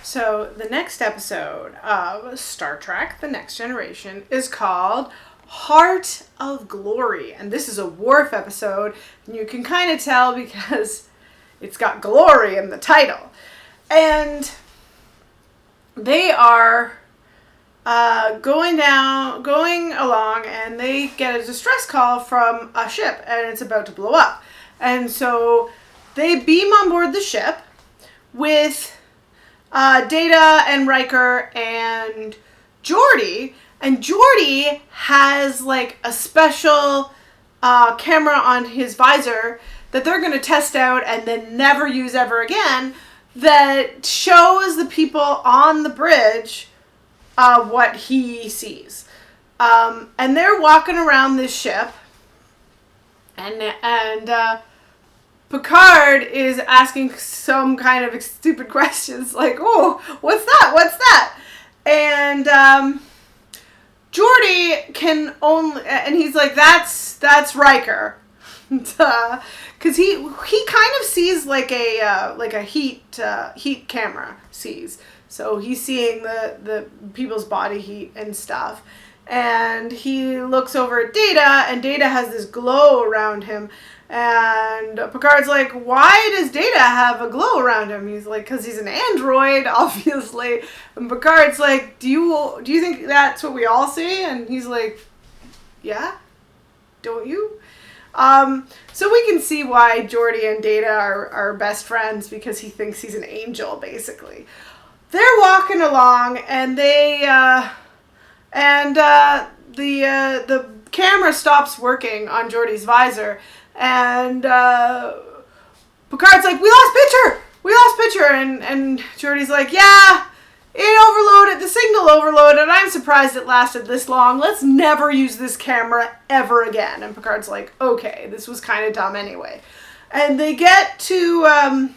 So the next episode of Star Trek: The Next Generation is called Heart of Glory. And this is a Worf episode. And you can kind of tell because it's got glory in the title. And they are going along, and they get a distress call from a ship, and it's about to blow up. And so they beam on board the ship with Data and Riker and Geordi. And Geordi has like a special camera on his visor that they're going to test out and then never use ever again, that shows the people on the bridge what he sees. And they're walking around this ship, and Picard is asking some kind of stupid questions like, oh, what's that? And Geordi can only, and he's like, that's Riker. Because he kind of sees like a heat camera sees. So he's seeing the people's body heat and stuff. And he looks over at Data, and Data has this glow around him. And Picard's like, why does Data have a glow around him? He's like, because he's an android, obviously. And Picard's like, do you think that's what we all see? And he's like, yeah, don't you? So we can see why Geordi and Data are best friends, because he thinks he's an angel, basically. They're walking along, and the camera stops working on Geordi's visor, and Picard's like, we lost picture, and Geordi's like, yeah, the signal overloaded, I'm surprised it lasted this long, let's never use this camera ever again. And Picard's like, okay, this was kind of dumb anyway. And they get to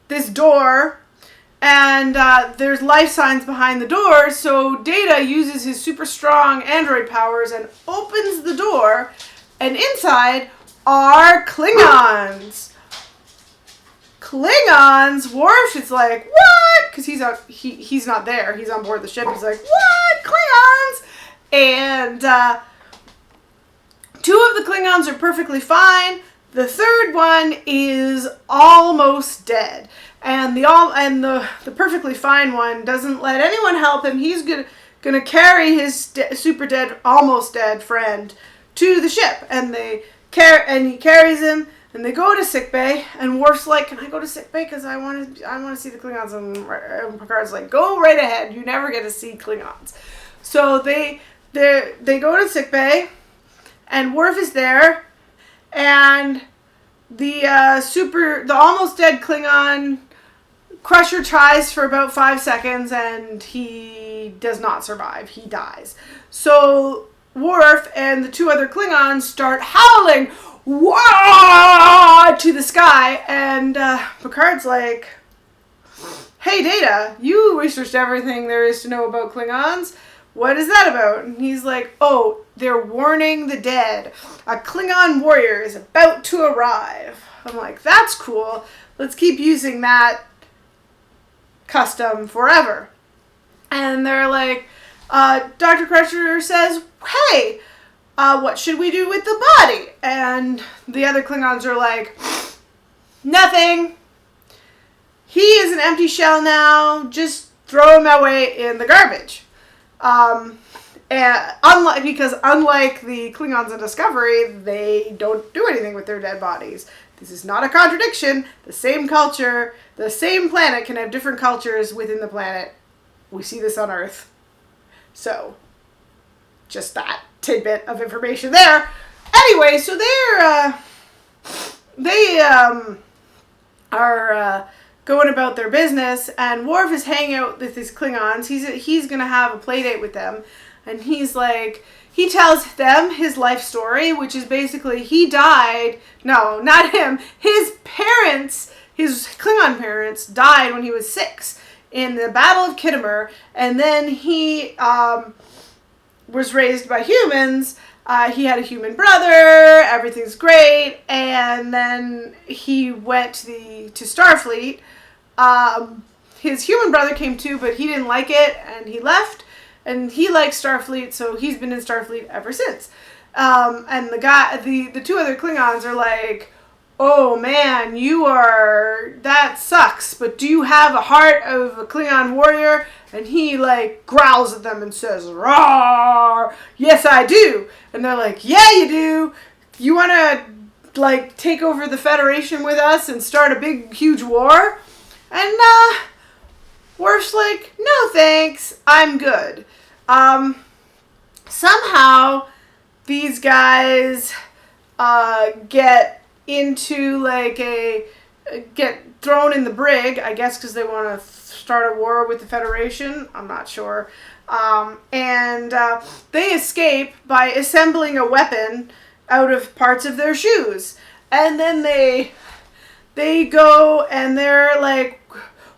this door, and there's life signs behind the door, so Data uses his super strong android powers and opens the door, and inside are Klingons. Worf is like, what? Because he's not there. He's on board the ship. He's like, what? Klingons? And two of the Klingons are perfectly fine. The third one is almost dead. And the perfectly fine one doesn't let anyone help him. He's gonna carry his super dead, almost dead friend to the ship, and he carries him, and they go to sickbay. And Worf's like, "Can I go to sickbay? Because I want to see the Klingons." And Picard's like, "Go right ahead. You never get to see Klingons." So they go to sickbay, and Worf is there, and the almost dead Klingon Crusher tries for about 5 seconds, and he does not survive. He dies. So Worf and the two other Klingons start howling, "Wah!" to the sky, and Picard's like, "Hey, Data, you researched everything there is to know about Klingons. What is that about?" And he's like, "Oh, they're warning the dead. A Klingon warrior is about to arrive." I'm like, that's cool. Let's keep using that custom forever. And they're like, Dr. Crusher says, "Hey, what should we do with the body?" And the other Klingons are like, "Nothing. He is an empty shell now. Just throw him away in the garbage." And unlike the Klingons in Discovery, they don't do anything with their dead bodies. This is not a contradiction. The same culture, the same planet can have different cultures within the planet. We see this on Earth. So, just that tidbit of information there. Anyway, so they are going about their business, and Worf is hanging out with his Klingons. He's gonna have a play date with them, and he's like, he tells them his life story, which is basically he died. No, not him. His parents, his Klingon parents, died when he was 6 in the Battle of Kittimer, and then he was raised by humans. He had a human brother. Everything's great, and then he went to Starfleet. his human brother came too, but he didn't like it and he left. And he likes Starfleet, so he's been in Starfleet ever since. And the two other Klingons are like, oh man, that sucks, but do you have a heart of a Klingon warrior? And he like growls at them and says, "Rawr, yes I do." And they're like, yeah you do. You want to like take over the Federation with us and start a big huge war? And Worf's like, no thanks, I'm good. Somehow these guys get into like get thrown in the brig, I guess because they want to start a war with the Federation. I'm not sure. And they escape by assembling a weapon out of parts of their shoes. And then they go and they're like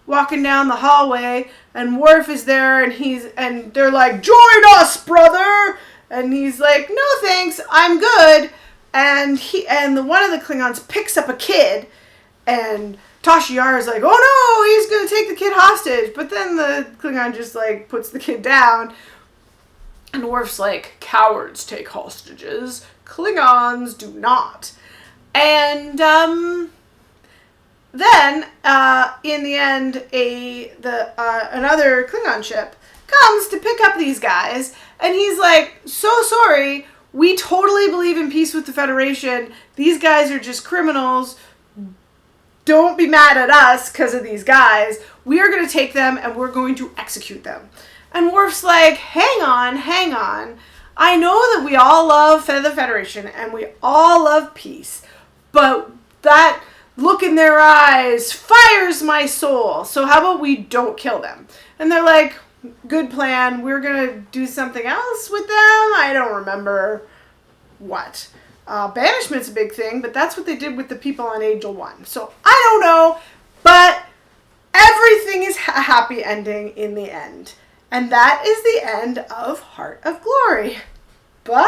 walking down the hallway, and Worf is there, and they're like, join us, brother! And he's like, no thanks, I'm good. And one of the Klingons picks up a kid, and Tasha Yar is like, oh no, he's gonna take the kid hostage. But then the Klingon just like puts the kid down, and Worf's like, cowards take hostages, Klingons do not. And then in the end, another Klingon ship comes to pick up these guys, and he's like, so sorry, we totally believe in peace with the Federation. These guys are just criminals. Don't be mad at us because of these guys. We are going to take them and we're going to execute them. And Worf's like, hang on. I know that we all love the Federation and we all love peace, but that look in their eyes fires my soul. So how about we don't kill them? And they're like, good plan. We're going to do something else with them. I don't remember what. Banishment's a big thing, but that's what they did with the people on Angel 1. So I don't know, but everything is a happy ending in the end. And that is the end of Heart of Glory. Bye!